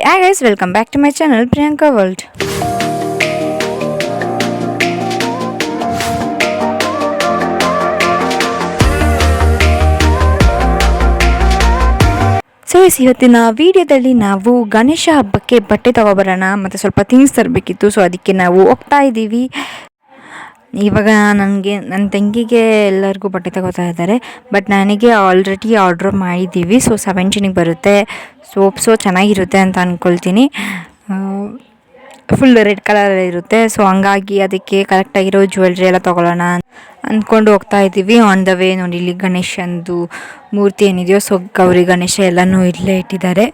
Hi guys, welcome back to my channel Priyanka World. So ಇವತ್ತಿನ ವಿಡಿಯೋದಲ್ಲಿ ನಾವು ಗಣೇಶ ಹಬ್ಬಕ್ಕೆ ಬಟ್ಟೆ ತಗೊಬರೋಣ ಮತ್ತು ಸ್ವಲ್ಪ ಥಿಂಗ್ಸ್ ತರಬೇಕಿತ್ತು. ಸೊ ಅದಕ್ಕೆ ನಾವು ಹೋಗ್ತಾ ಇದ್ದೀವಿ. ಇವಾಗ ನನ್ನ ತಂಗಿಗೆ ಎಲ್ಲರಿಗೂ ಬಟ್ಟೆ ತಗೋತಾ ಇದ್ದಾರೆ. ಬಟ್ ನನಗೆ ಆಲ್ರೆಡಿ ಆರ್ಡ್ರ್ ಮಾಡಿದ್ದೀವಿ. ಸೊ 17ಗೆ ಬರುತ್ತೆ. ಸೊ ಚೆನ್ನಾಗಿರುತ್ತೆ ಅಂತ ಅಂದ್ಕೊಳ್ತೀನಿ. ಫುಲ್ ರೆಡ್ ಕಲರ್ ಇರುತ್ತೆ. ಸೊ ಹಂಗಾಗಿ ಅದಕ್ಕೆ ಕರೆಕ್ಟಾಗಿರೋ ಜ್ಯುವೆಲ್ರಿ ಎಲ್ಲ ತೊಗೊಳ್ಳೋಣ ಅಂದ್ಕೊಂಡು ಹೋಗ್ತಾ ಇದ್ದೀವಿ. ಆನ್ ದ ವೇ ನೋಡಿ, ಇಲ್ಲಿ ಗಣೇಶಂದು ಮೂರ್ತಿ ಏನಿದೆಯೋ, ಸೊ ಗೌರಿ ಗಣೇಶ ಎಲ್ಲನೂ ಇಲ್ಲೇ ಇಟ್ಟಿದ್ದಾರೆ.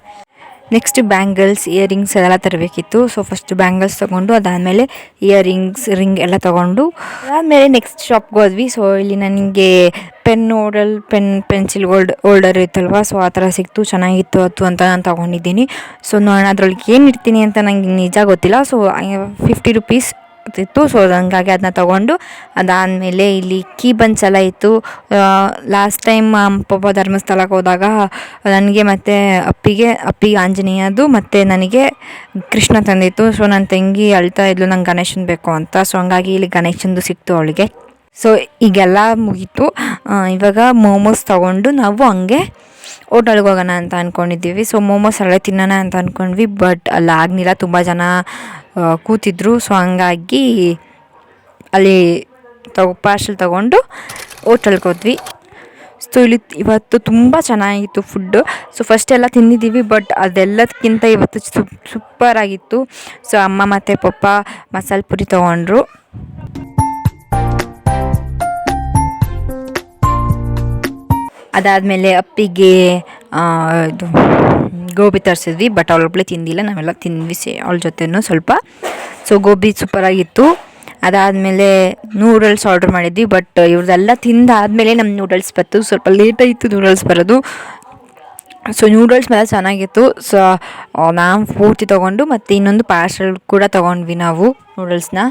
ನೆಕ್ಸ್ಟ್ ಬ್ಯಾಂಗಲ್ಸ್, ಇಯರಿಂಗ್ಸ್ ಎಲ್ಲ ತರಬೇಕಿತ್ತು. ಸೊ ಫಸ್ಟ್ ಬ್ಯಾಂಗಲ್ಸ್ ತೊಗೊಂಡು ಅದಾದಮೇಲೆ ಇಯರಿಂಗ್ಸ್, ರಿಂಗ್ ಎಲ್ಲ ತೊಗೊಂಡು ಅದಾದಮೇಲೆ ನೆಕ್ಸ್ಟ್ ಶಾಪ್ಗೆ ಹೋದ್ವಿ. ಸೊ ಇಲ್ಲಿ ನನಗೆ ಪೆನ್ಸಿಲ್ ಹೋಲ್ಡರ್ ಇತ್ತಲ್ವ, ಸೊ ಆ ಥರ ಸಿಕ್ತು. ಚೆನ್ನಾಗಿತ್ತು ಅದು ಅಂತ ನಾನು ತೊಗೊಂಡಿದ್ದೀನಿ. ಸೊ ನಾನು ಅದರೊಳಗೆ ಏನು ಇಡ್ತೀನಿ ಅಂತ ನನಗೆ ನಿಜ ಗೊತ್ತಿಲ್ಲ. ಸೊ 50 ರೂಪೀಸ್ ಇತ್ತು. ಸೊ ಹಂಗಾಗಿ ಅದನ್ನ ತೊಗೊಂಡು ಅದಾದಮೇಲೆ ಇಲ್ಲಿ ಕೀ ಬನ್ಸ್ ಎಲ್ಲ ಇತ್ತು. ಲಾಸ್ಟ್ ಟೈಮ್ ಪಾಪ ಧರ್ಮಸ್ಥಳಕ್ಕೆ ಹೋದಾಗ ನನಗೆ ಮತ್ತು ಅಪ್ಪಿಗೆ ಆಂಜನೇಯದು ಮತ್ತು ನನಗೆ ಕೃಷ್ಣ ತಂದಿತ್ತು. ಸೊ ನನ್ನ ತಂಗಿ ಅಳ್ತಾ ಇದ್ಲು ನಂಗೆ ಗಣೇಶನ್ ಬೇಕು ಅಂತ. ಸೊ ಹಂಗಾಗಿ ಇಲ್ಲಿ ಗಣೇಶಂದು ಸಿಕ್ತು ಅವಳಿಗೆ. ಸೊ ಈಗೆಲ್ಲ ಮುಗೀತು. ಇವಾಗ ಮೋಮೋಸ್ ತೊಗೊಂಡು ನಾವು ಹಂಗೆ ಹೋಟೆಲ್ಗೆ ಹೋಗೋಣ ಅಂತ ಅಂದ್ಕೊಂಡಿದ್ದೀವಿ. ಸೊ ಮೋಮೋಸ್ ಅಲ್ಲೇ ತಿನ್ನೋಣ ಅಂತ ಅಂದ್ಕೊಂಡ್ವಿ. ಬಟ್ ಅಲ್ಲಿ ಆಗಲಿಲ್ಲ, ತುಂಬ ಜನ ಕೂತಿದ್ರು. ಸೊ ಹಂಗಾಗಿ ಅಲ್ಲಿ ಪಾರ್ಸಲ್ ತೊಗೊಂಡು ಹೋಟೆಲ್ಗೆ ಹೋದ್ವಿ. ಸೊ ಇಲ್ಲಿ ಇವತ್ತು ತುಂಬ ಚೆನ್ನಾಗಿತ್ತು ಫುಡ್ಡು. ಸೊ ಫಸ್ಟ್ ಎಲ್ಲ ತಿಂದಿದ್ದೀವಿ, ಬಟ್ ಅದೆಲ್ಲದಕ್ಕಿಂತ ಇವತ್ತು ಸೂಪರಾಗಿತ್ತು. ಸೊ ಅಮ್ಮ ಮತ್ತು ಪಪ್ಪ ಮಸಾಲೆ ಪುರಿ ತೊಗೊಂಡ್ರು. ಅದಾದಮೇಲೆ ಅಪ್ಪಿಗೆ ಇದು ಗೋಬಿ ತರಿಸಿದ್ವಿ. ಬಟ್ ಅವಳೊಬ್ಬಳೇ ತಿಂದಿಲ್ಲ, ನಾವೆಲ್ಲ ತಿಂದ್ವಿ ಅವಳ ಜೊತೆನೂ ಸ್ವಲ್ಪ. ಸೊ ಗೋಬಿ ಸೂಪರಾಗಿತ್ತು. ಅದಾದಮೇಲೆ ನೂಡಲ್ಸ್ ಆರ್ಡ್ರ್ ಮಾಡಿದ್ವಿ. ಬಟ್ ಇವ್ರದ್ದೆಲ್ಲ ತಿಂದಾದಮೇಲೆ ನಮ್ಮ ನೂಡಲ್ಸ್ ಬಂತು. ಸ್ವಲ್ಪ ಲೇಟಾಯಿತು ನೂಡಲ್ಸ್ ಬರೋದು. ಸೊ ನೂಡಲ್ಸ್ ಮೇಲೆ ಚೆನ್ನಾಗಿತ್ತು. ಸೊ ನಾವು ಪೂರ್ತಿ ತೊಗೊಂಡು ಮತ್ತು ಇನ್ನೊಂದು ಪಾರ್ಸಲ್ ಕೂಡ ತೊಗೊಂಡ್ವಿ ನಾವು ನೂಡಲ್ಸ್ನ.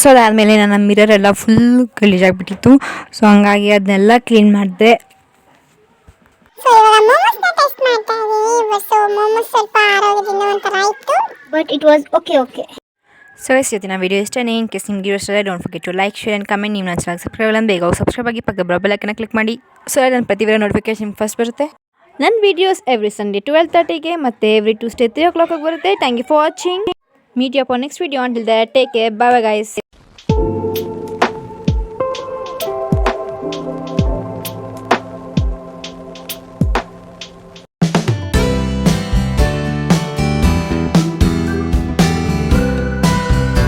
ಸೊ ಅದಾದಮೇಲೆ ನನ್ನ ಮಿರರ್ ಎಲ್ಲ ಫುಲ್ ಗಲೀಜಾಗಿಬಿಟ್ಟಿತ್ತು. ಸೊ ಹಂಗಾಗಿ ಅದನ್ನೆಲ್ಲ ಕ್ಲೀನ್ ಮಾಡಿದೆ. ಸೊ ಇವತ್ತಿನ ವಿಡಿಯೋ ಇಷ್ಟ. ಇನ್ ಕೇಸ್ ನಿಮ್ಗೆ ಇಷ್ಟ don't forget to like, share and comment. ನೀವು ನನ್ನ ಚಾನಲ್ ಸಬ್ಸ್ಕ್ರೈಬ್ ಅಲ್ಲ ಬೇಗ ಸಬ್ಸ್ಕ್ರೈಬ್ ಆಗಿ ಪಕ್ಕ ಬೆಲ್ ಐಕಾನ್ ಕ್ಲಿಕ್ ಮಾಡಿ. ಸೊ ನನ್ನ ಪ್ರತಿ ವಿಡಿಯೋ ನೋಟಿಫಿಕೇಶನ್ ಫಸ್ಟ್ ಬರುತ್ತೆ. ನನ್ನ ವೀಡಿಯೋಸ್ ಎವ್ರಿ ಸಂಡೇ 12:30ಗೆ ಮತ್ತು ಎವ್ರಿ ಟ್ಯೂಸ್ಡೇ 3 o'clock ಬರುತ್ತೆ. Thank you for watching. Meet you upon next video. Until then, take care. Bye bye guys.